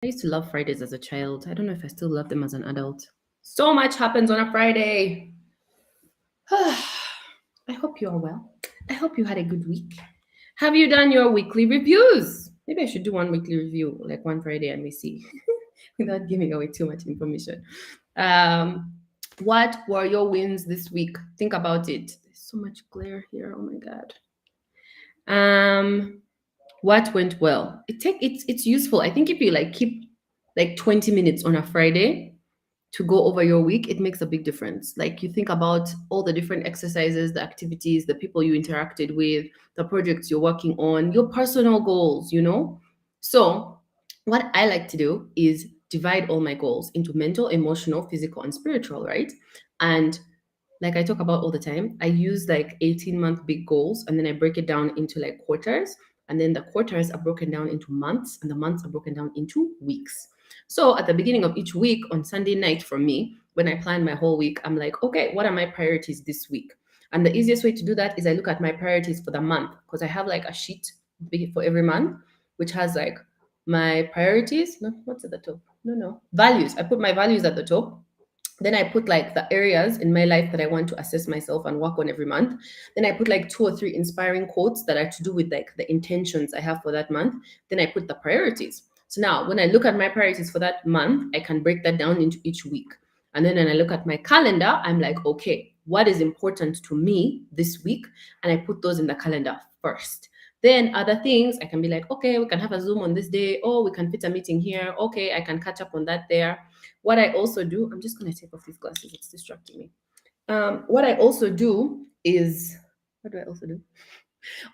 I used to love Fridays as a child. I don't know if I still love them as an adult. So much happens on a Friday. I hope you are well. I hope you had a good week. Have you done your weekly reviews? Maybe I should do one weekly review, like one Friday, and we see, without giving away too much information. Um, what were your wins this week? Think about it. There's so much glare here. Oh my god. What went well? It's useful. I think if you like keep like 20 minutes on a Friday to go over your week, it makes a big difference. Like you think about all the different exercises, the activities, the people you interacted with, the projects you're working on, your personal goals, you know? So, what I like to do is divide all my goals into mental, emotional, physical, and spiritual, right? And like I talk about all the time, I use like 18-month big goals and then I break it down into like quarters. And then the quarters are broken down into months and the months are broken down into weeks. So at the beginning of each week on Sunday night for me, when I plan my whole week, I'm like, okay, what are my priorities this week? And the easiest way to do that is I look at my priorities for the month because I have like a sheet for every month, which has like my priorities. No, what's at the top? No, values. I put my values at the top. Then I put like the areas in my life that I want to assess myself and work on every month. Then I put like two or three inspiring quotes that are to do with like the intentions I have for that month. Then I put the priorities. So now when I look at my priorities for that month, I can break that down into each week. And then when I look at my calendar, I'm like, okay, what is important to me this week? And I put those in the calendar first. Then other things, I can be like, okay, we can have a Zoom on this day. Oh, we can fit a meeting here. Okay, I can catch up on that there. What I also do, I'm just going to take off these glasses, it's distracting me. What I also do is, what do I also do?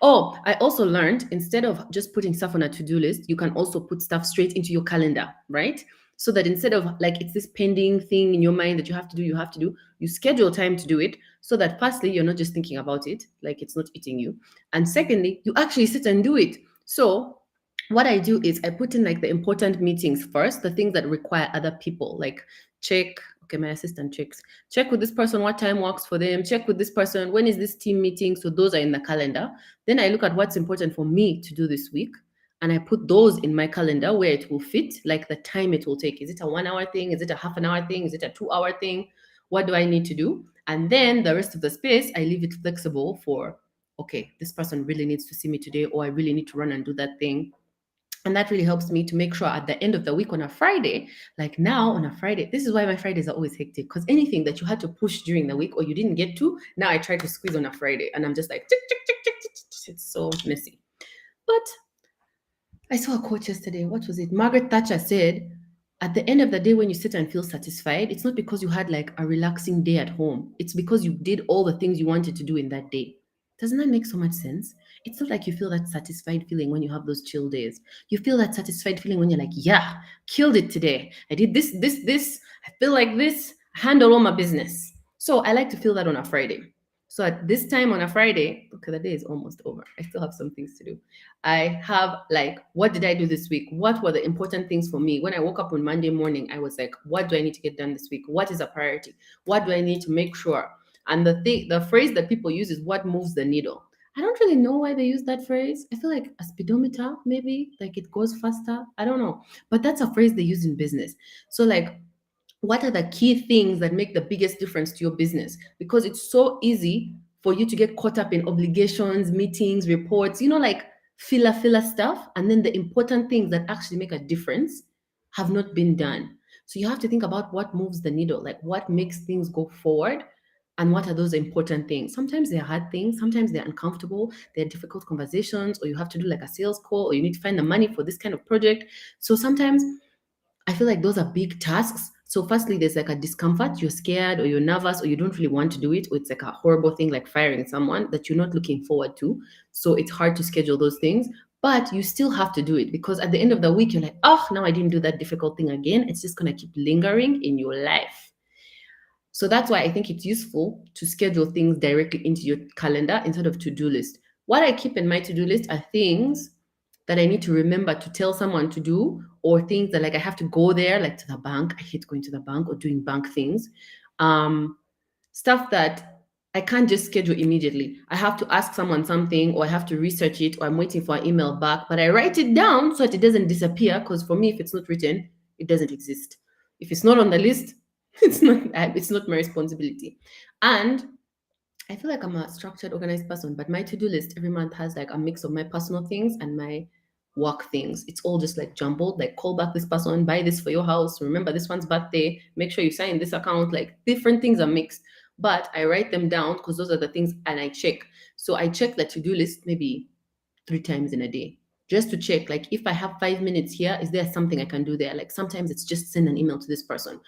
Oh, I also learned instead of just putting stuff on a to do list, you can also put stuff straight into your calendar, right? So that instead of like it's this pending thing in your mind that you have to do, you schedule time to do it so that firstly, you're not just thinking about it, like it's not eating you. And secondly, you actually sit and do it. So what I do is I put in like the important meetings first, the things that require other people, like check, okay, my assistant checks, check with this person what time works for them, check with this person, when is this team meeting? So those are in the calendar. Then I look at what's important for me to do this week and I put those in my calendar where it will fit, like the time it will take. Is it a 1 hour thing? Is it a half an hour thing? Is it a 2 hour thing? What do I need to do? And then the rest of the space, I leave it flexible for, okay, this person really needs to see me today, or I really need to run and do that thing. And that really helps me to make sure at the end of the week on a Friday, like now on a Friday, this is why my Fridays are always hectic because anything that you had to push during the week or you didn't get to, now I try to squeeze on a Friday and I'm just like, tick, tick, tick, tick, tick, tick. It's so messy. But I saw a quote yesterday. What was it? Margaret Thatcher said, at the end of the day, when you sit and feel satisfied, it's not because you had like a relaxing day at home. It's because you did all the things you wanted to do in that day. Doesn't that make so much sense? It's not like you feel that satisfied feeling when you have those chill days. You feel that satisfied feeling when you're like, yeah, killed it today. I did this. I feel like this. I handle all my business. So I like to feel that on a Friday. So at this time on a Friday, okay, the day is almost over. I still have some things to do. I have like, what did I do this week? What were the important things for me? When I woke up on Monday morning, I was like, what do I need to get done this week? What is a priority? What do I need to make sure? And the phrase that people use is what moves the needle. I don't really know why they use that phrase. I feel like a speedometer, maybe, like it goes faster. I don't know. But that's a phrase they use in business. So, like, what are the key things that make the biggest difference to your business? Because it's so easy for you to get caught up in obligations, meetings, reports, like filler stuff. And then the important things that actually make a difference have not been done. So you have to think about what moves the needle, like what makes things go forward and what are those important things. Sometimes they're hard things, sometimes they're uncomfortable, they're difficult conversations, or you have to do like a sales call, or you need to find the money for this kind of project. So sometimes I feel like those are big tasks. So, firstly, there's like a discomfort. You're scared or you're nervous or you don't really want to do it. Or it's like a horrible thing like firing someone that you're not looking forward to. So, it's hard to schedule those things. But you still have to do it because at the end of the week, you're like, oh, now I didn't do that difficult thing again. It's just going to keep lingering in your life. So that's why I think it's useful to schedule things directly into your calendar instead of to-do list. What I keep in my to-do list are things that I need to remember to tell someone to do, or things that like I have to go there, like to the bank. I hate going to the bank or doing bank things. Stuff that I can't just schedule immediately. I have to ask someone something, or I have to research it, or I'm waiting for an email back. But I write it down so that it doesn't disappear. Because for me, if it's not written, it doesn't exist. If it's not on the list, it's not my responsibility. And I feel like I'm a structured, organized person, but my to-do list every month has like a mix of my personal things and my work things. It's all just like jumbled, like call back this person, buy this for your house, remember this one's birthday, make sure you sign this account, like different things are mixed. But I write them down because those are the things and I check. So I check the to-do list maybe 3 times in a day. Just to check, like if I have 5 minutes here, is there something I can do there? Like sometimes it's just send an email to this person,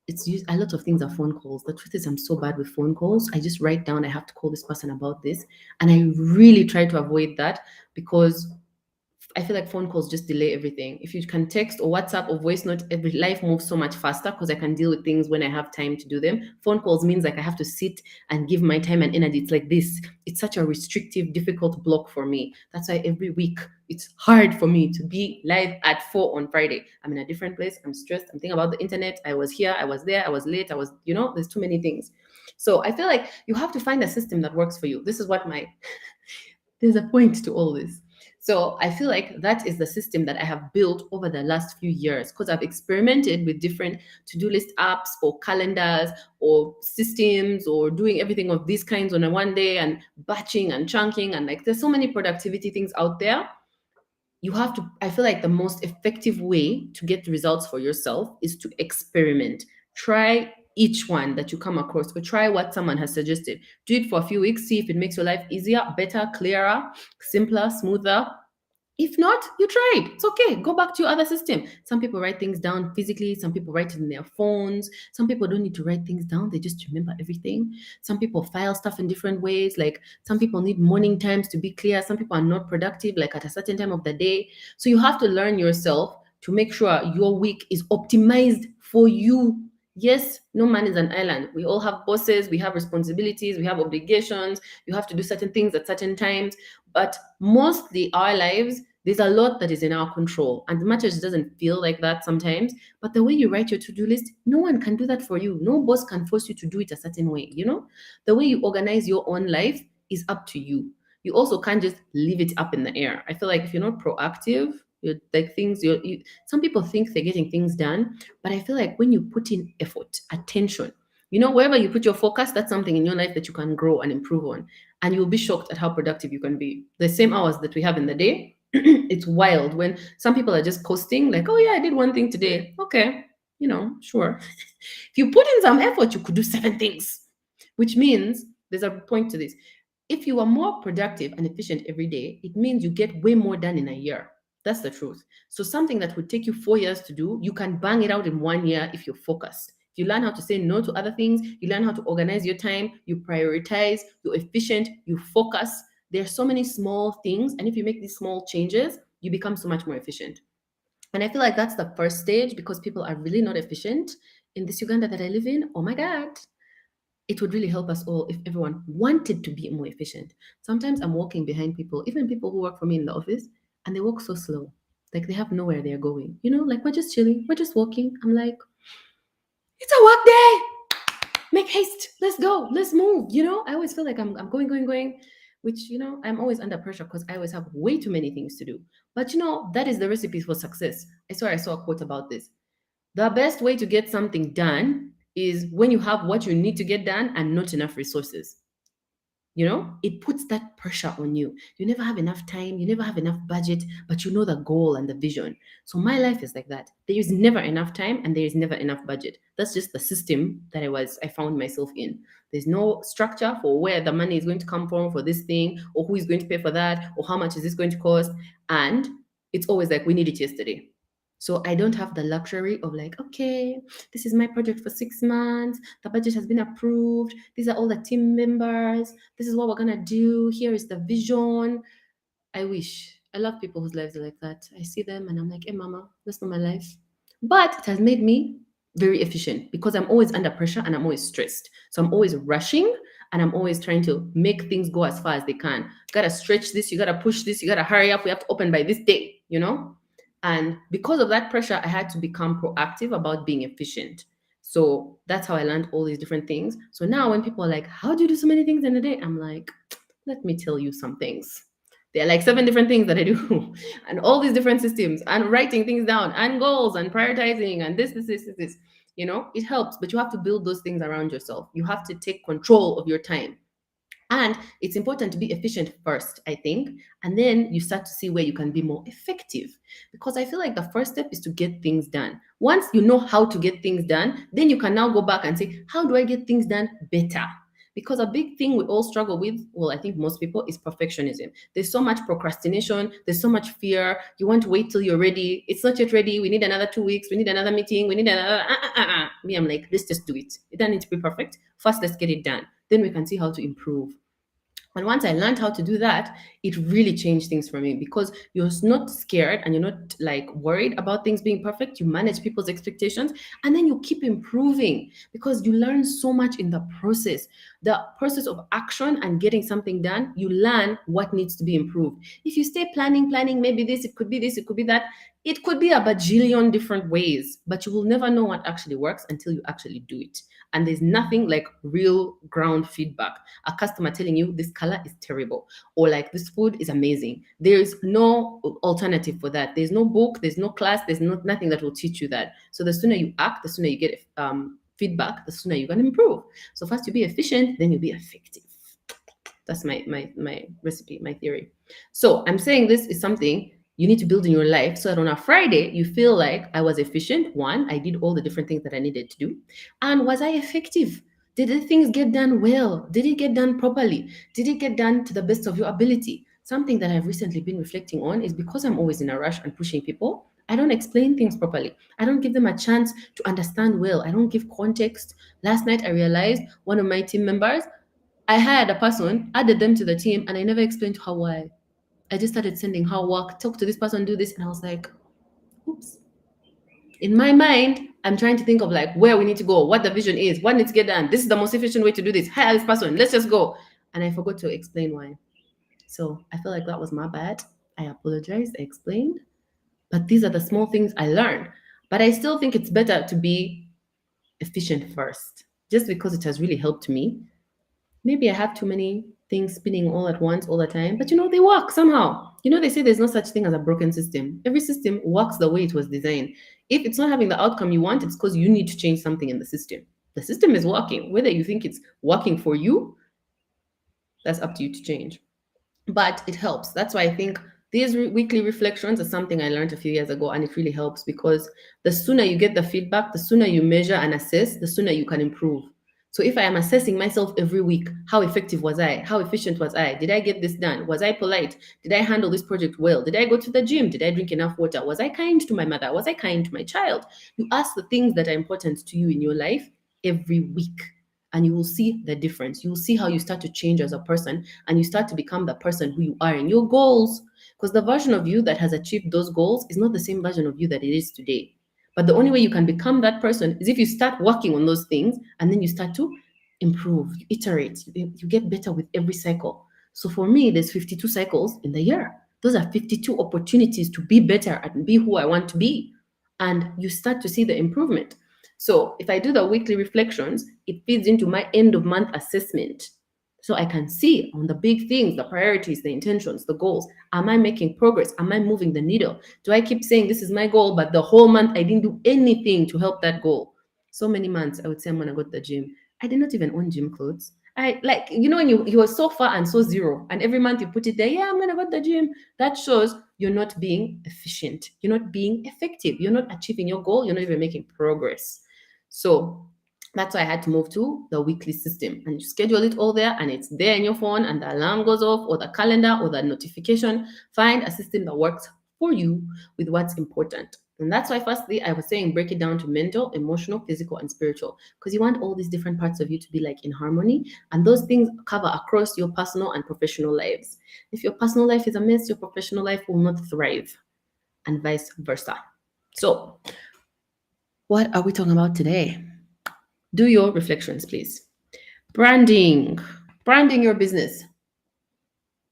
it's used a lot of things are phone calls. The truth is I'm so bad with phone calls. I just write down I have to call this person about this. And I really try to avoid that because I feel like phone calls just delay everything. If you can text or WhatsApp or voice note, every life moves so much faster because I can deal with things when I have time to do them. Phone calls means like I have to sit and give my time and energy. It's like this. It's such a restrictive, difficult block for me. That's why every week it's hard for me to be live at 4 on Friday. I'm in a different place. I'm stressed. I'm thinking about the internet. I was here. I was there. I was late. There's too many things. So I feel like you have to find a system that works for you. This is what my there's a point to all this. So I feel like that is the system that I have built over the last few years because I've experimented with different to-do list apps or calendars or systems or doing everything of these kinds on a one day and batching and chunking and like there's so many productivity things out there. You have to, I feel like the most effective way to get results for yourself is to experiment. Try each one that you come across or try what someone has suggested. Do it for a few weeks, see if it makes your life easier, better, clearer, simpler, smoother. If not, you tried. It's okay. Go back to your other system. Some people write things down physically. Some people write it in their phones. Some people don't need to write things down. They just remember everything. Some people file stuff in different ways. Like some people need morning times to be clear. Some people are not productive, like at a certain time of the day. So you have to learn yourself to make sure your week is optimized for you. Yes, no man is an island. We all have bosses, we have responsibilities, we have obligations. You have to do certain things at certain times. But mostly our lives, there's a lot that is in our control. And as much as it doesn't feel like that sometimes, but the way you write your to-do list, no one can do that for you. No boss can force you to do it a certain way, you know? The way you organize your own life is up to you. You also can't just leave it up in the air. I feel like if you're not proactive, you're like some people think they're getting things done, but I feel like when you put in effort, attention, wherever you put your focus, that's something in your life that you can grow and improve on. And you'll be shocked at how productive you can be. The same hours that we have in the day, it's wild when some people are just coasting, like, oh yeah, I did one thing today. Okay, sure. If you put in some effort, you could do 7 things, which means there's a point to this. If you are more productive and efficient every day, it means you get way more done in a year. That's the truth. So something that would take you 4 years to do, you can bang it out in 1 year if you're focused. If you learn how to say no to other things, you learn how to organize your time, you prioritize, you're efficient, you focus. There are so many small things. And if you make these small changes, you become so much more efficient. And I feel like that's the first stage because people are really not efficient in this Uganda that I live in. Oh my God. It would really help us all if everyone wanted to be more efficient. Sometimes I'm walking behind people, even people who work for me in the office, and they walk so slow. Like they have nowhere they're going. Like we're just chilling, we're just walking. I'm like, it's a work day. Make haste. Let's go. Let's move. I always feel like I'm going, going, going, which, I'm always under pressure because I always have way too many things to do. But, that is the recipe for success. I swear I saw a quote about this. The best way to get something done is when you have what you need to get done and not enough resources. It puts that pressure on you. You never have enough time, you never have enough budget, but you know the goal and the vision. So my life is like that. There is never enough time and there is never enough budget. That's just the system that I found myself in. There's no structure for where the money is going to come from for this thing, or who is going to pay for that, or how much is this going to cost. And it's always like we need it yesterday. So I don't have the luxury of like, okay, this is my project for 6 months. The budget has been approved. These are all the team members. This is what we're gonna do. Here is the vision. I wish. I love people whose lives are like that. I see them and I'm like, hey mama, that's not my life. But it has made me very efficient because I'm always under pressure and I'm always stressed. So I'm always rushing and I'm always trying to make things go as far as they can. You gotta stretch this, you gotta push this, you gotta hurry up. We have to open by this day. And because of that pressure, I had to become proactive about being efficient. So that's how I learned all these different things. So now when people are like, how do you do so many things in a day? I'm like, let me tell you some things. There are like 7 different things that I do, and all these different systems, and writing things down, and goals, and prioritizing, and this. It helps, but you have to build those things around yourself. You have to take control of your time. And it's important to be efficient first, I think. And then you start to see where you can be more effective. Because I feel like the first step is to get things done. Once you know how to get things done, then you can now go back and say, how do I get things done better? Because a big thing we all struggle with, well, I think most people, is perfectionism. There's so much procrastination, there's so much fear. You want to wait till you're ready. It's not yet ready. We need another 2 weeks. We need another meeting. We need another. Me, I'm like, let's just do it. It doesn't need to be perfect. First, let's get it done. Then we can see how to improve. And once I learned how to do that, it really changed things for me because you're not scared and you're not like worried about things being perfect. You manage people's expectations and then you keep improving because you learn so much in the process. The process of action and getting something done, you learn what needs to be improved. If you stay planning, maybe this, it could be this, it could be that, it could be a bajillion different ways, but you will never know what actually works until you actually do it. And there's nothing like real ground feedback. A customer telling you this color is terrible or like this food is amazing. There's no alternative for that. There's no book, there's no class, there's nothing that will teach you that. So the sooner you act, the sooner you get feedback, the sooner you're going to improve. So first you be efficient, then you be effective. That's my recipe, my theory. So I'm saying this is something you need to build in your life so that on a Friday you feel like I was efficient. One, I did all the different things that I needed to do. And was I effective? Did the things get done well? Did it get done properly? Did it get done to the best of your ability? Something that I've recently been reflecting on is because I'm always in a rush and pushing people, I don't explain things properly. I don't give them a chance to understand well. I don't give context. Last night I realized one of my team members, I hired a person, added them to the team, and I never explained to her why. I just started sending her work, talk to this person, do this, and I was like, oops. In my mind, I'm trying to think of like where we need to go, what the vision is, what needs to get done. This is the most efficient way to do this. Hire this person, let's just go. And I forgot to explain why. So I feel like that was my bad. I apologized, I explained. But these are the small things I learned. But I still think it's better to be efficient first, just because it has really helped me. Maybe I have too many things spinning all at once all the time, but they work somehow. They say there's no such thing as a broken system. Every system works the way it was designed. If it's not having the outcome you want, it's because you need to change something in the system. The system is working. Whether you think it's working for you, that's up to you to change. But it helps. That's why I think these weekly reflections are something I learned a few years ago, and it really helps because the sooner you get the feedback, the sooner you measure and assess, the sooner you can improve. So if I am assessing myself every week, how effective was I? How efficient was I? Did I get this done? Was I polite? Did I handle this project well? Did I go to the gym? Did I drink enough water? Was I kind to my mother? Was I kind to my child? You ask the things that are important to you in your life every week, and you will see the difference. You will see how you start to change as a person and you start to become the person who you are in your goals. Because the version of you that has achieved those goals is not the same version of you that it is today. But the only way you can become that person is if you start working on those things and then you start to improve, you iterate, you get better with every cycle. So for me, there's 52 cycles in the year. Those are 52 opportunities to be better and be who I want to be. And you start to see the improvement. So if I do the weekly reflections, it feeds into my end of month assessment. So I can see on the big things, the priorities, the intentions, the goals. Am I making progress? Am I moving the needle? Do I keep saying this is my goal, but the whole month I didn't do anything to help that goal? So many months I would say I'm gonna go to the gym. I did not even own gym clothes. I like, when you were so far and so zero, and every month you put it there, yeah, I'm gonna go to the gym. That shows you're not being efficient, you're not being effective, you're not achieving your goal, you're not even making progress. So that's why I had to move to the weekly system, and you schedule it all there and it's there in your phone and the alarm goes off or the calendar or the notification. Find a system that works for you with what's important. And that's why firstly I was saying break it down to mental, emotional, physical, and spiritual, because you want all these different parts of you to be like in harmony, and those things cover across your personal and professional lives. If your personal life is a mess, your professional life will not thrive, and vice versa. So what are we talking about today? Do your reflections, please. Branding. Branding your business.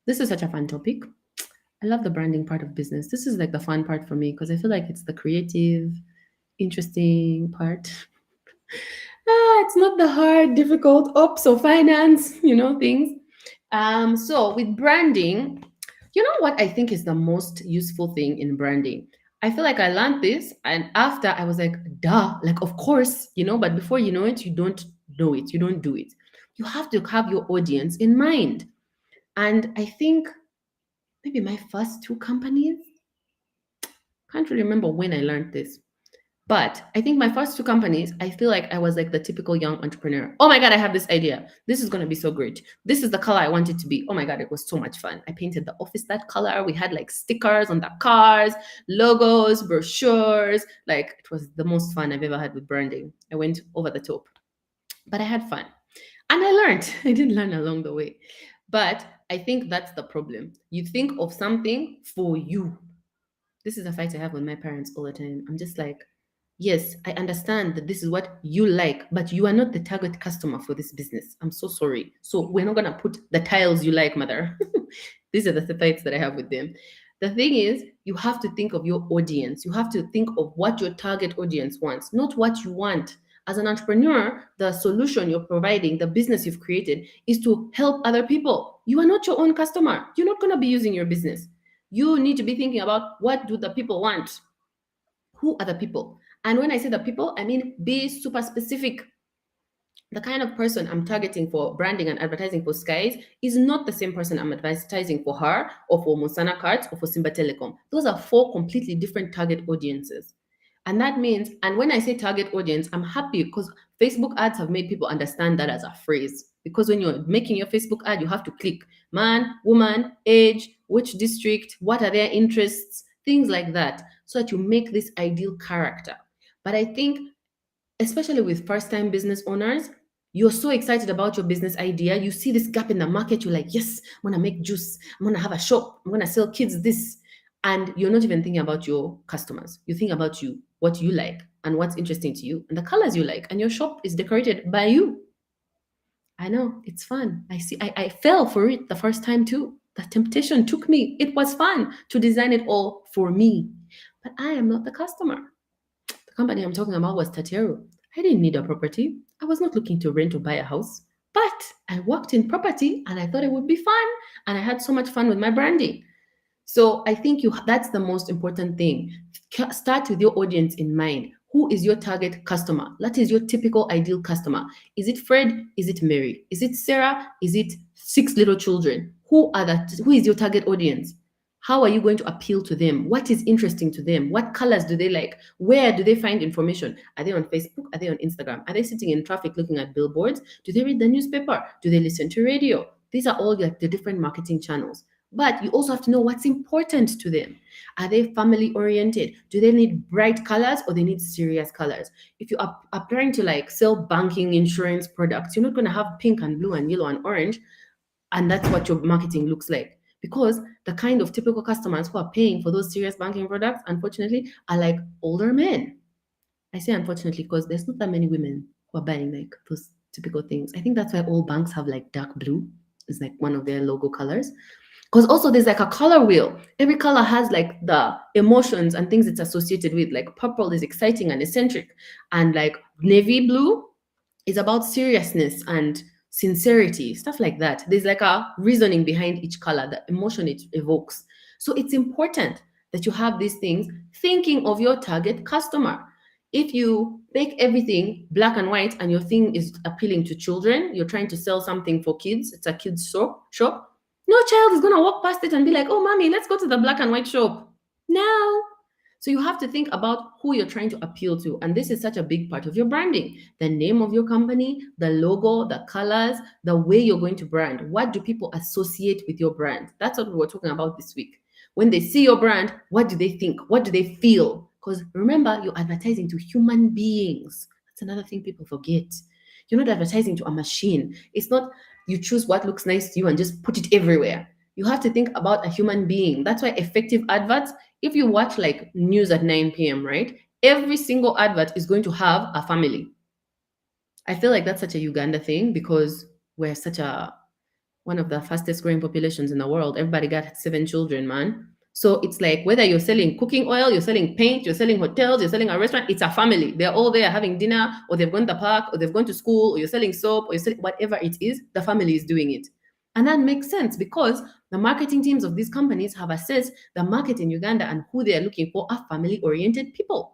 This is such a fun topic. I love the branding part of business. This is like the fun part for me because I feel like it's the creative, interesting part. It's not the hard, difficult ops or finance, things. So with branding, what I think is the most useful thing in branding? I feel like I learned this, and after I was like, duh, like, of course, but before you know it, you don't know it, you don't do it. You have to have your audience in mind. And I think maybe my first two companies, can't really remember when I learned this. But I think my first two companies, I feel like I was like the typical young entrepreneur. Oh my God, I have this idea. This is going to be so great. This is the color I want it to be. Oh my God, it was so much fun. I painted the office that color. We had like stickers on the cars, logos, brochures. Like it was the most fun I've ever had with branding. I went over the top, but I had fun. And I learned. I didn't learn along the way. But I think that's the problem. You think of something for you. This is a fight I have with my parents all the time. I'm just like, yes, I understand that this is what you like, but you are not the target customer for this business. I'm so sorry. So we're not gonna put the tiles you like, mother. These are the fights that I have with them. The thing is, you have to think of your audience. You have to think of what your target audience wants, not what you want. As an entrepreneur, the solution you're providing, the business you've created, is to help other people. You are not your own customer. You're not going to be using your business. You need to be thinking about what do the people want? Who are the people? And when I say the people, I mean be super specific. The kind of person I'm targeting for branding and advertising for Skies is not the same person I'm advertising for her or for Musana Cards or for Simba Telecom. Those are four completely different target audiences. And that means, and when I say target audience, I'm happy because Facebook ads have made people understand that as a phrase. Because when you're making your Facebook ad, you have to click man, woman, age, which district, what are their interests, things like that, so that you make this ideal character. But I think especially with first time business owners, you're so excited about your business idea. You see this gap in the market. You're like, yes, I'm going to make juice. I'm going to have a shop. I'm going to sell kids this. And you're not even thinking about your customers. You think about you, what you like, and what's interesting to you, and the colors you like. And your shop is decorated by you. I know it's fun. I fell for it the first time too. The temptation took me. It was fun to design it all for me. But I am not the customer. The company I'm talking about was Tatero. I didn't need a property. I was not looking to rent or buy a house. But I worked in property and I thought it would be fun. And I had so much fun with my branding. So I think that's the most important thing. Start with your audience in mind. Who is your target customer? That is your typical ideal customer. Is it Fred? Is it Mary? Is it Sarah? Is it six little children? Who is your target audience? How are you going to appeal to them? What is interesting to them? What colors do they like? Where do they find information? Are they on Facebook? Are they on Instagram? Are they sitting in traffic looking at billboards? Do they read the newspaper? Do they listen to radio? These are all like the different marketing channels. But you also have to know what's important to them. Are they family oriented? Do they need bright colors or they need serious colors? If you are applying to like sell banking insurance products, you're not going to have pink and blue and yellow and orange, and that's what your marketing looks like. Because the kind of typical customers who are paying for those serious banking products, unfortunately, are like older men. I say unfortunately because there's not that many women who are buying like those typical things. I think that's why all banks have like dark blue. It's like one of their logo colors. Because also there's like a color wheel. Every color has like the emotions and things it's associated with. Like purple is exciting and eccentric, and like navy blue is about seriousness and sincerity, stuff like that. There's like a reasoning behind each color, the emotion it evokes. So it's important that you have these things thinking of your target customer. If you make everything black and white and your thing is appealing to children, you're trying to sell something for kids, it's a kids shop, no child is going to walk past it and be like, oh, mommy, let's go to the black and white shop. No. So you have to think about who you're trying to appeal to. And this is such a big part of your branding. The name of your company, the logo, the colors, the way you're going to brand. What do people associate with your brand? That's what we were talking about this week. When they see your brand, what do they think? What do they feel? Because remember, you're advertising to human beings. That's another thing people forget. You're not advertising to a machine. It's not you choose what looks nice to you and just put it everywhere. You have to think about a human being. That's why effective adverts, if you watch like news at 9 p.m., right? Every single advert is going to have a family. I feel like that's such a Uganda thing because we're such a one of the fastest growing populations in the world. Everybody got 7 children, man. So it's like whether you're selling cooking oil, you're selling paint, you're selling hotels, you're selling a restaurant, it's a family. They're all there having dinner, or they've gone to the park, or they've gone to school, or you're selling soap, or you're selling whatever it is, the family is doing it. And that makes sense because the marketing teams of these companies have assessed the market in Uganda, and who they are looking for are family oriented people.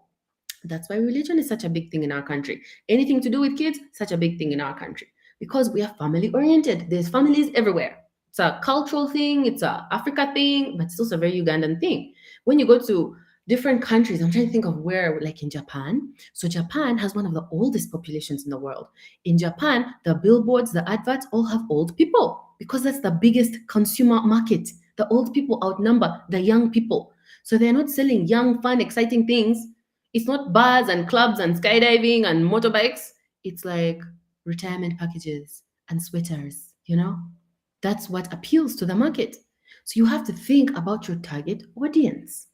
That's why religion is such a big thing in our country. Anything to do with kids, such a big thing in our country because we are family oriented. There's families everywhere. It's a cultural thing, it's a Africa thing, but it's also a very Ugandan thing. When you go to different countries, I'm trying to think of where, like in Japan. So Japan has one of the oldest populations in the world. In Japan, the billboards, the adverts all have old people because that's the biggest consumer market. The old people outnumber the young people. So they're not selling young, fun, exciting things. It's not bars and clubs and skydiving and motorbikes. It's like retirement packages and sweaters, you know? That's what appeals to the market. So you have to think about your target audience.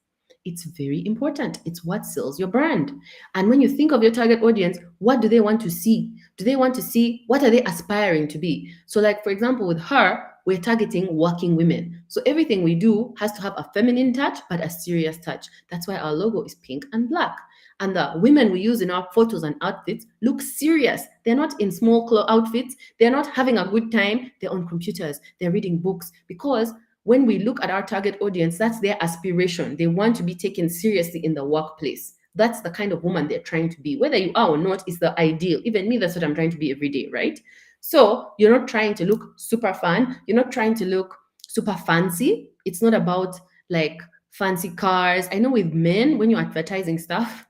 It's very important. It's what sells your brand. And when you think of your target audience, what do they want to see? Do they want to see what are they aspiring to be? So, like for example, with her, we're targeting working women. So everything we do has to have a feminine touch, but a serious touch. That's why our logo is pink and black. And the women we use in our photos and outfits look serious. They're not in small outfits. They're not having a good time. They're on computers. They're reading books. Because when we look at our target audience, that's their aspiration. They want to be taken seriously in the workplace. That's the kind of woman they're trying to be. Whether you are or not is the ideal. Even me, that's what I'm trying to be every day, right? So you're not trying to look super fun. You're not trying to look super fancy. It's not about like fancy cars. I know with men, when you're advertising stuff,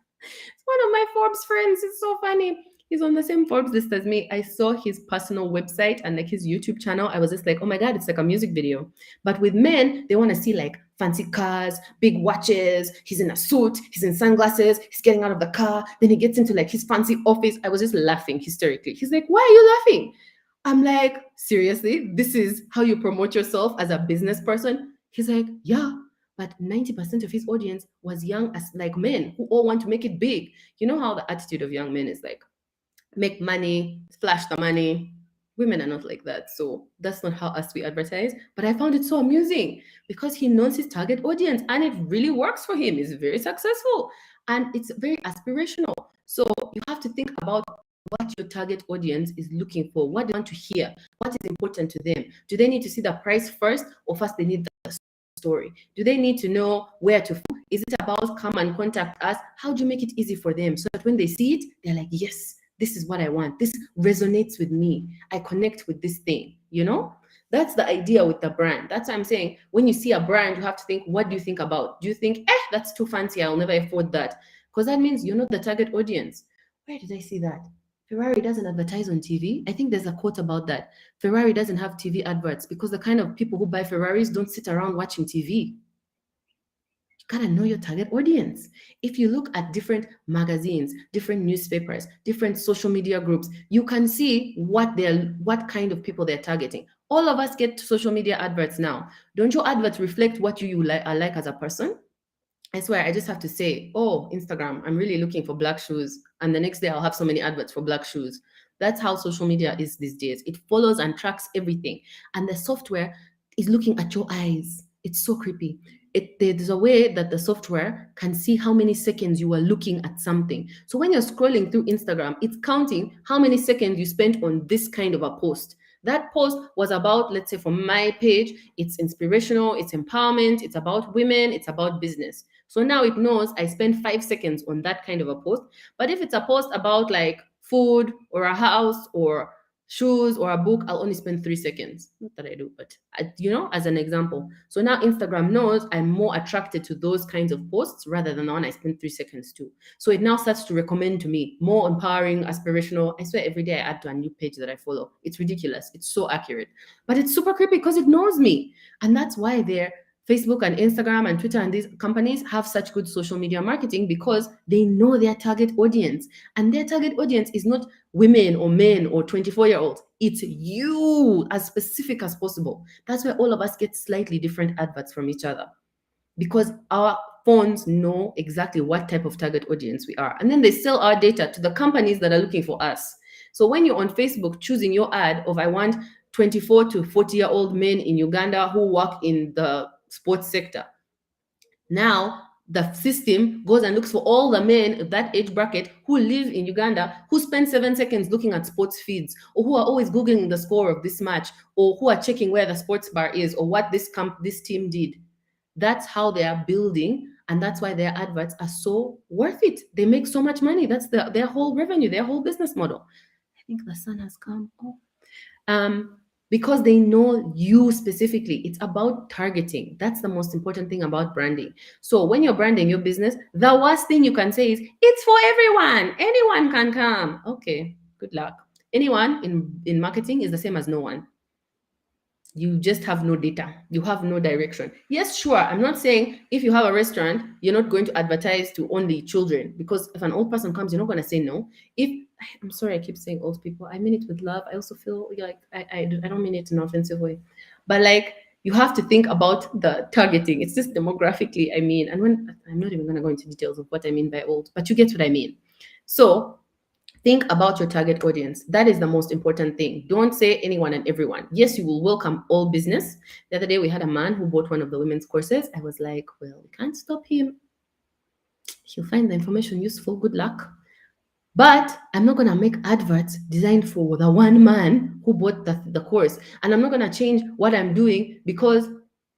one of my Forbes friends, it's so funny. He's on the same Forbes list as me. I saw his personal website and like his YouTube channel. I was just like, oh my God, it's like a music video. But with men, they want to see like fancy cars, big watches. He's in a suit, he's in sunglasses, he's getting out of the car. Then he gets into like his fancy office. I was just laughing hysterically. He's like, why are you laughing? I'm like, seriously, this is how you promote yourself as a business person? He's like, yeah, but 90% of his audience was young as like men who all want to make it big. You know how the attitude of young men is like, make money, flash the money. Women are not like that. So that's not how us we advertise. But I found it so amusing because he knows his target audience and it really works for him. He's very successful and it's very aspirational. So you have to think about what your target audience is looking for, what they want to hear, what is important to them. Do they need to see the price first, or first they need the story? Do they need to know where to find? Is it about come and contact us? How do you make it easy for them so that when they see it, they're like, yes, this is what I want. This resonates with me. I connect with this thing, you know? That's the idea with the brand. That's why I'm saying when you see a brand, you have to think, what do you think about? Do you think, that's too fancy, I'll never afford that? Because that means you're not the target audience. Where did I see that? Ferrari doesn't advertise on TV. I think there's a quote about that. Ferrari doesn't have TV adverts because the kind of people who buy Ferraris don't sit around watching TV. You gotta know your target audience. If you look at different magazines, different newspapers, different social media groups, you can see what kind of people they're targeting. All of us get social media adverts now. Don't your adverts reflect what you are like as a person? I swear, I just have to say, oh, Instagram, I'm really looking for black shoes. And the next day I'll have so many adverts for black shoes. That's how social media is these days. It follows and tracks everything. And the software is looking at your eyes. It's so creepy. There's a way that the software can see how many seconds you are looking at something. So when you're scrolling through Instagram, it's counting how many seconds you spent on this kind of a post. That post was about, let's say for my page, it's inspirational, it's empowerment, it's about women, it's about business. So now it knows I spent 5 seconds on that kind of a post. But if it's a post about like food or a house or shoes or a book, I'll only spend 3 seconds. Not that I do, but as an example. So now Instagram knows I'm more attracted to those kinds of posts rather than the one I spend 3 seconds to. So it now starts to recommend to me more empowering, aspirational. I swear every day I add to a new page that I follow. It's ridiculous. It's so accurate, but it's super creepy because it knows me. And that's why Facebook and Instagram and Twitter and these companies have such good social media marketing because they know their target audience. And their target audience is not women or men or 24-year-olds. It's you, as specific as possible. That's why all of us get slightly different adverts from each other because our phones know exactly what type of target audience we are. And then they sell our data to the companies that are looking for us. So when you're on Facebook choosing your ad of I want 24 to 40-year-old men in Uganda who work in the sports sector, Now the system goes and looks for all the men of that age bracket who live in Uganda, who spend 7 seconds looking at sports feeds, or who are always googling the score of this match, or who are checking where the sports bar is, or what this team did. That's how they are building, and that's why their adverts are so worth it. They make so much money. That's their whole revenue, their whole business model. I think the sun has come. Oh. Because they know you specifically. It's about targeting. That's the most important thing about branding. So when you're branding your business, the worst thing you can say is, it's for everyone. Anyone can come. Okay, good luck. Anyone in marketing is the same as no one. You just have no data, you have no direction. Yes, sure, I'm not saying if you have a restaurant you're not going to advertise to only children, because if an old person comes you're not going to say no. If I'm sorry, I keep saying old people, I mean it with love. I also feel like I don't mean it in an offensive way, but like, you have to think about the targeting. It's just demographically, I mean, and when I'm not even going to go into details of what I mean by old, but you get what I mean. So think about your target audience. That is the most important thing. Don't say anyone and everyone. Yes, you will welcome all business. The other day, we had a man who bought one of the women's courses. I was like, well, we can't stop him. He'll find the information useful. Good luck. But I'm not going to make adverts designed for the one man who bought the course. And I'm not going to change what I'm doing because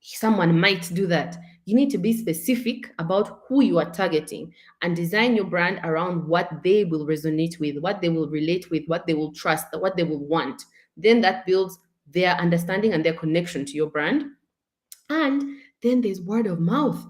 someone might do that. You need to be specific about who you are targeting and design your brand around what they will resonate with, what they will relate with, what they will trust, what they will want. Then that builds their understanding and their connection to your brand. And then there's word of mouth.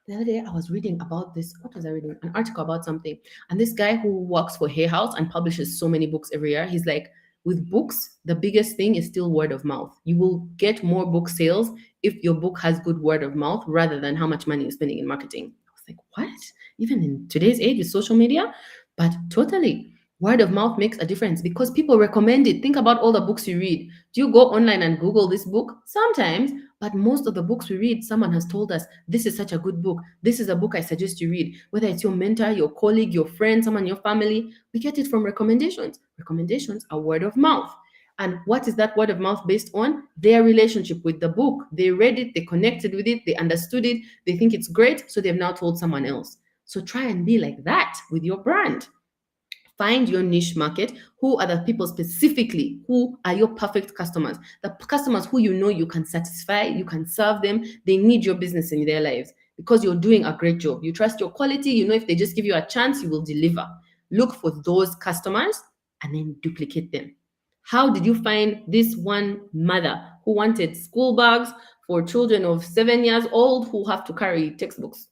The other day I was reading about this. What was I reading? An article about something. And this guy who works for Hay House and publishes so many books every year, he's like, with books, the biggest thing is still word of mouth. You will get more book sales if your book has good word of mouth rather than how much money you're spending in marketing. I was like, what? Even in today's age with social media? But totally. Word of mouth makes a difference because people recommend it. Think about all the books you read. Do you go online and Google this book? Sometimes, but most of the books we read, someone has told us, this is such a good book. This is a book I suggest you read. Whether it's your mentor, your colleague, your friend, someone in your family, we get it from recommendations. Recommendations are word of mouth. And what is that word of mouth based on? Their relationship with the book. They read it, they connected with it, they understood it, they think it's great, so they've now told someone else. So try and be like that with your brand. Find your niche market. Who are the people specifically who are your perfect customers? The customers who you know you can satisfy, you can serve them. They need your business in their lives because you're doing a great job. You trust your quality. You know if they just give you a chance, you will deliver. Look for those customers and then duplicate them. How did you find this one mother who wanted school bags for children of 7 years old who have to carry textbooks?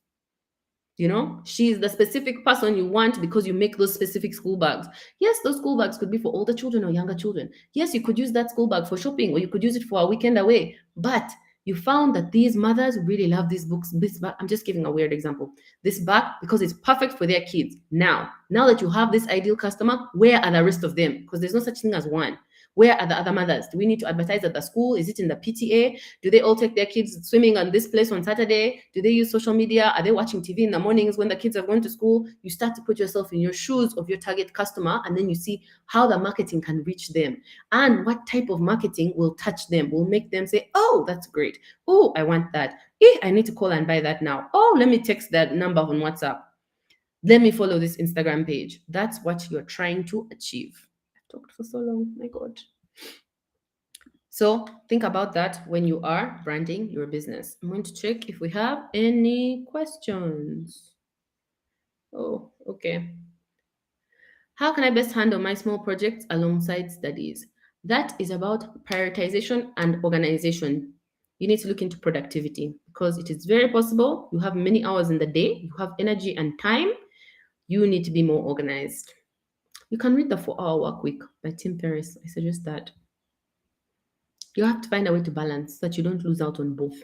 She's the specific person you want because you make those specific school bags. Yes, those school bags could be for older children or younger children. Yes, you could use that school bag for shopping or you could use it for a weekend away. But you found that these mothers really love these books. This bag, I'm just giving a weird example. This bag because it's perfect for their kids. Now that you have this ideal customer, where are the rest of them? Because there's no such thing as one. Where are the other mothers? Do we need to advertise at the school? Is it in the PTA? Do they all take their kids swimming on this place on Saturday? Do they use social media? Are they watching TV in the mornings when the kids are going to school? You start to put yourself in your shoes of your target customer, and then you see how the marketing can reach them and what type of marketing will touch them, will make them say, oh, that's great. Oh, I want that. I need to call and buy that now. Oh, let me text that number on WhatsApp. Let me follow this Instagram page. That's what you're trying to achieve. I've talked for so long. My God. So think about that when you are branding your business. I'm going to check if we have any questions. Oh, okay. How can I best handle my small projects alongside studies? That is about prioritization and organization. You need to look into productivity because it is very possible you have many hours in the day, you have energy and time. You need to be more organized. You can read the 4-Hour Work Week by Tim Ferriss. I suggest that. You have to find a way to balance so that you don't lose out on both.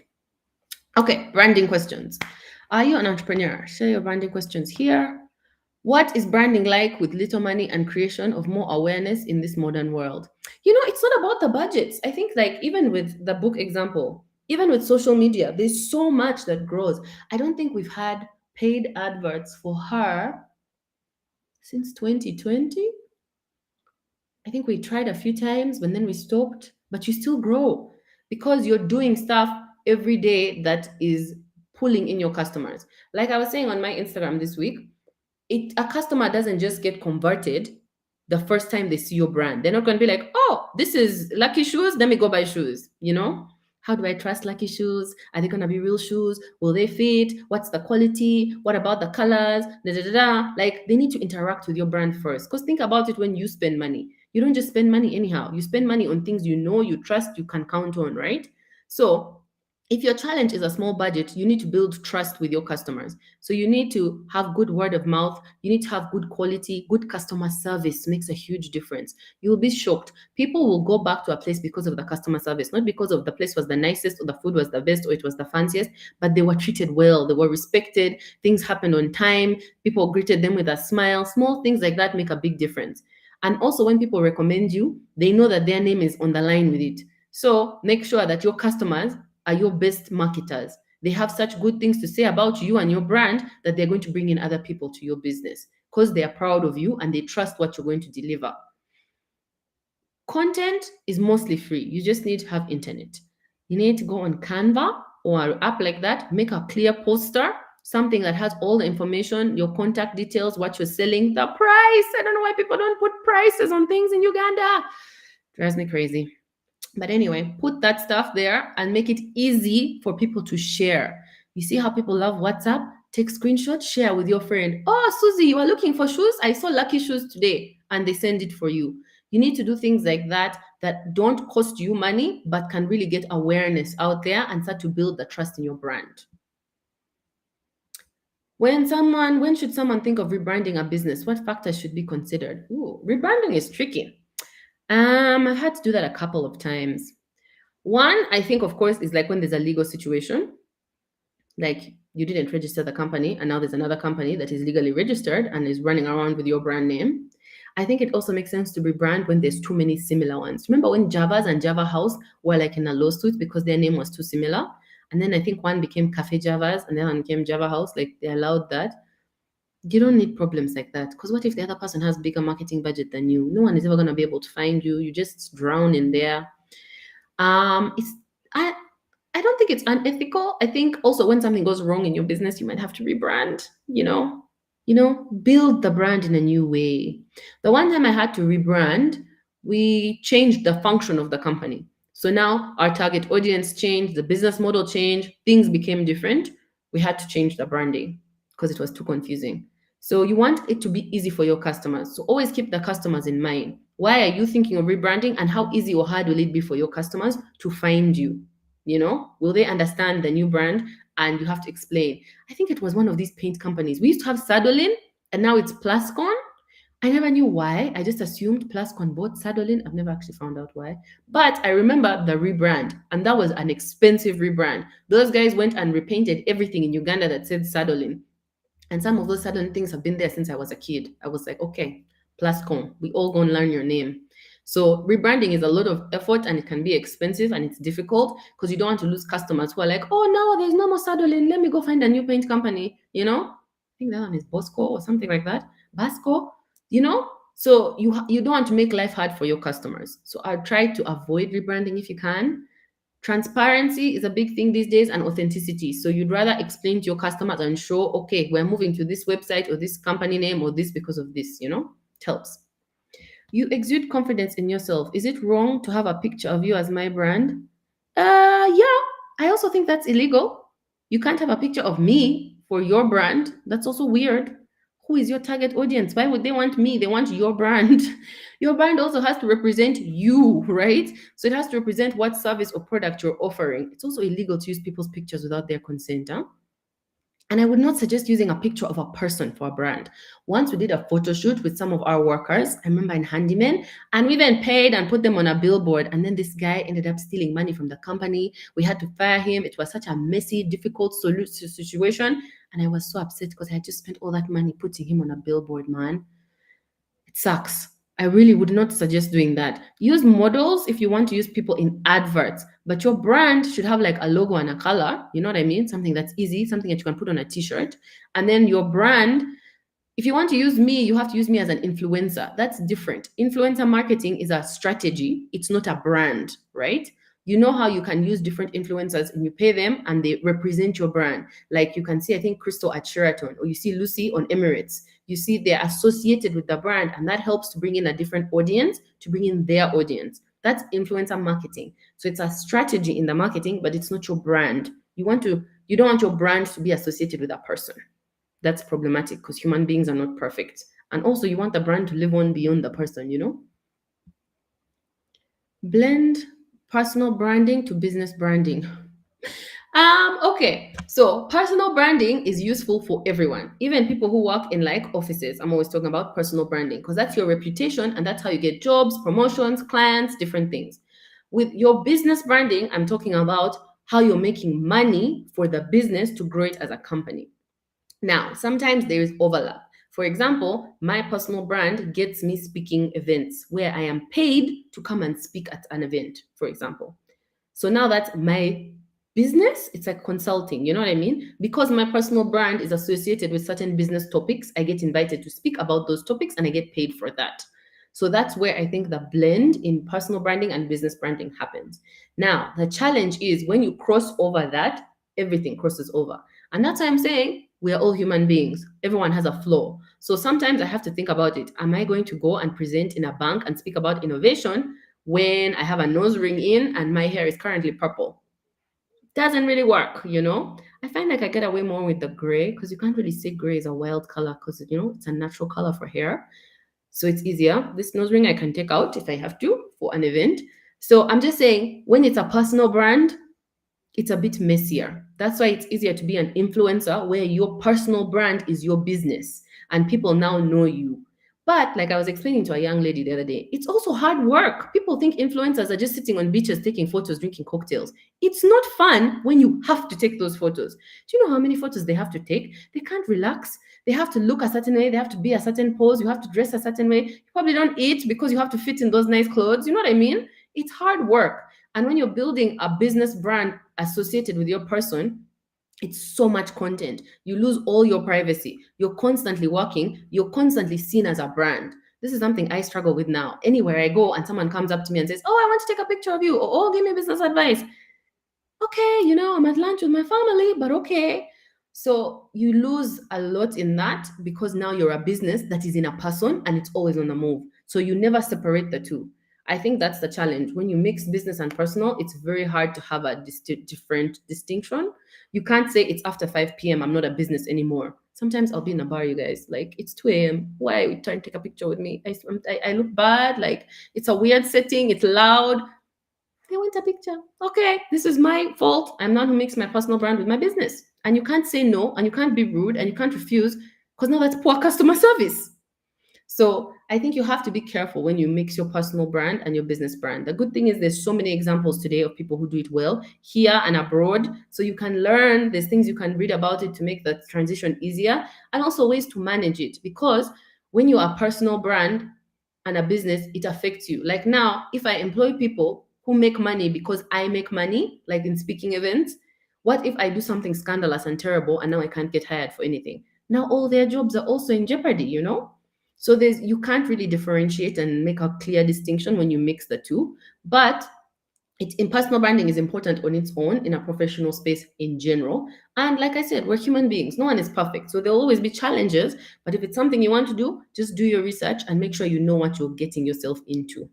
Okay, branding questions. Are you an entrepreneur? Share your branding questions here. What is branding like with little money and creation of more awareness in this modern world? It's not about the budgets. I think, like, even with the book example, even with social media, there's so much that grows. I don't think we've had paid adverts for her since 2020. I think we tried a few times, but then we stopped. But you still grow because you're doing stuff every day that is pulling in your customers. Like I was saying on my Instagram this week, a customer doesn't just get converted the first time they see your brand. They're not going to be like, oh, this is Lucky Shoes, let me go buy shoes. How do I trust Lucky Shoes? Are they going to be real shoes? Will they fit? What's the quality? What about the colors? Da, da, da, da. Like, they need to interact with your brand first, because think about it. When you spend money, you don't just spend money anyhow. You spend money on things you trust, you can count on, right? So if your challenge is a small budget, you need to build trust with your customers. So you need to have good word of mouth. You need to have good quality. Good customer service makes a huge difference. You'll be shocked. People will go back to a place because of the customer service, not because of the place was the nicest or the food was the best or it was the fanciest, but they were treated well. They were respected. Things happened on time. People greeted them with a smile. Small things like that make a big difference. And also, when people recommend you, they know that their name is on the line with it. So make sure that your customers are your best marketers. They have such good things to say about you and your brand that they're going to bring in other people to your business because they are proud of you and they trust what you're going to deliver. Content is mostly free. You just need to have internet. You need to go on Canva or an app like that, make a clear poster, something that has all the information, your contact details, what you're selling, the price. I don't know why people don't put prices on things in Uganda. Drives me crazy. But anyway, put that stuff there and make it easy for people to share. You see how people love WhatsApp? Take screenshots, share with your friend. Oh, Susie, you are looking for shoes? I saw Lucky Shoes today, and they send it for you. You need to do things like that that don't cost you money, but can really get awareness out there and start to build the trust in your brand. When should someone think of rebranding a business? What factors should be considered? Ooh, rebranding is tricky. I've had to do that a couple of times. One, I think, of course, is like when there's a legal situation, like you didn't register the company and now there's another company that is legally registered and is running around with your brand name. I think it also makes sense to rebrand when there's too many similar ones. Remember when Java's and Java House were like in a lawsuit because their name was too similar? And then I think one became Cafe Java's and then one became Java House, like they allowed that. You don't need problems like that, because what if the other person has bigger marketing budget than you? No one is ever going to be able to find you. You just drown in there. It's I don't think it's unethical. I think also when something goes wrong in your business, you might have to rebrand, build the brand in a new way. The one time I had to rebrand, we changed the function of the company. So now our target audience changed, the business model changed, things became different. We had to change the branding because it was too confusing. So you want it to be easy for your customers. So always keep the customers in mind. Why are you thinking of rebranding, and how easy or hard will it be for your customers to find you? Will they understand the new brand? And you have to explain. I think it was one of these paint companies. We used to have Sadolin and now it's Plascon. I never knew why. I just assumed Plascon bought Sadolin. I've never actually found out why. But I remember the rebrand, and that was an expensive rebrand. Those guys went and repainted everything in Uganda that said Sadolin. And some of those Sadolin things have been there since I was a kid. I was like, okay, Plascon, we all go and learn your name. So rebranding is a lot of effort and it can be expensive and it's difficult because you don't want to lose customers who are like, oh no, there's no more Sadolin. Let me go find a new paint company. I think that one is Bosco or something like that. Basco, So you don't want to make life hard for your customers. So I try to avoid rebranding if you can. Transparency is a big thing these days, and authenticity. So you'd rather explain to your customers and show, okay, we're moving to this website or this company name or this because of this, it helps. You exude confidence in yourself. Is it wrong to have a picture of you as my brand? Yeah. I also think that's illegal. You can't have a picture of me for your brand. That's also weird. Who is your target audience? Why would they want me? They want your brand. Your brand also has to represent you, right? So it has to represent what service or product you're offering. It's also illegal to use people's pictures without their consent. And I would not suggest using a picture of a person for a brand. Once we did a photo shoot with some of our workers, I remember in Handyman, and we even paid and put them on a billboard. And then this guy ended up stealing money from the company. We had to fire him. It was such a messy, difficult situation. And I was so upset because I had just spent all that money putting him on a billboard, man. It sucks. I really would not suggest doing that. Use models if you want to use people in adverts, but your brand should have like a logo and a color. You know what I mean? Something that's easy, something that you can put on a t-shirt. And then your brand, if you want to use me, you have to use me as an influencer. That's different. Influencer marketing is a strategy. It's not a brand, right? You know how you can use different influencers and you pay them and they represent your brand. Like you can see, I think, Crystal at Sheraton, or you see Lucy on Emirates. You see they're associated with the brand, and that helps to bring in a different audience, to bring in their audience. That's influencer marketing. So it's a strategy in the marketing, but it's not your brand. You don't want your brand to be associated with a person. That's problematic because human beings are not perfect. And also you want the brand to live on beyond the person, you know? Blend personal branding to business branding. Okay. So personal branding is useful for everyone, even people who work in like offices. I'm always talking about personal branding because that's your reputation and that's how you get jobs, promotions, clients, different things. With your business branding, I'm talking about how you're making money for the business to grow it as a company. Now, sometimes there is overlap. For example, my personal brand gets me speaking events where I am paid to come and speak at an event, for example. So now that's my business. It's like consulting, you know what I mean? Because my personal brand is associated with certain business topics, I get invited to speak about those topics and I get paid for that. So that's where I think the blend in personal branding and business branding happens. Now, the challenge is when you cross over that, everything crosses over. And that's why I'm saying we are all human beings. Everyone has a flaw. So sometimes I have to think about it. Am I going to go and present in a bank and speak about innovation when I have a nose ring in and my hair is currently purple? Doesn't really work, you know? I find like I get away more with the gray because you can't really say gray is a wild color because, you know, it's a natural color for hair. So it's easier. This nose ring I can take out if I have to for an event. So I'm just saying when it's a personal brand, it's a bit messier. That's why it's easier to be an influencer where your personal brand is your business and people now know you. But like I was explaining to a young lady the other day, it's also hard work. People think influencers are just sitting on beaches taking photos, drinking cocktails. It's not fun when you have to take those photos. Do you know how many photos they have to take? They can't relax. They have to look a certain way. They have to be a certain pose. You have to dress a certain way. You probably don't eat because you have to fit in those nice clothes. You know what I mean? It's hard work. And when you're building a business brand associated with your person, it's so much content. You lose all your privacy. You're constantly working. You're constantly seen as a brand. This is something I struggle with now. Anywhere I go and someone comes up to me and says, "Oh, I want to take a picture of you," or "Oh, give me business advice." Okay, you know, I'm at lunch with my family, but okay. So you lose a lot in that because now you're a business that is in a person and it's always on the move. So you never separate the two. I think that's the challenge. When you mix business and personal, it's very hard to have a different distinction. You can't say it's after 5 p.m. I'm not a business anymore. Sometimes I'll be in a bar, you guys. Like it's 2 a.m. Why are you trying to take a picture with me? I look bad. Like it's a weird setting. It's loud. They want a picture. Okay, this is my fault. I'm not who makes my personal brand with my business. And you can't say no, and you can't be rude, and you can't refuse, because now that's poor customer service. So I think you have to be careful when you mix your personal brand and your business brand. The good thing is there's so many examples today of people who do it well here and abroad. So you can learn, there's things you can read about it to make the transition easier, and also ways to manage it. Because when you are a personal brand and a business, it affects you. Like now, if I employ people who make money because I make money, like in speaking events, what if I do something scandalous and terrible and now I can't get hired for anything? Now all their jobs are also in jeopardy, you know? So there's you can't really differentiate and make a clear distinction when you mix the two. But it's in personal branding is important on its own in a professional space in general. And like I said, we're human beings. No one is perfect. So there'll always be challenges. But if it's something you want to do, just do your research and make sure you know what you're getting yourself into.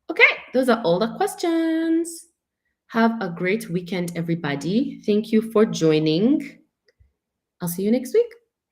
Okay, those are all the questions. Have a great weekend, everybody. Thank you for joining. I'll see you next week.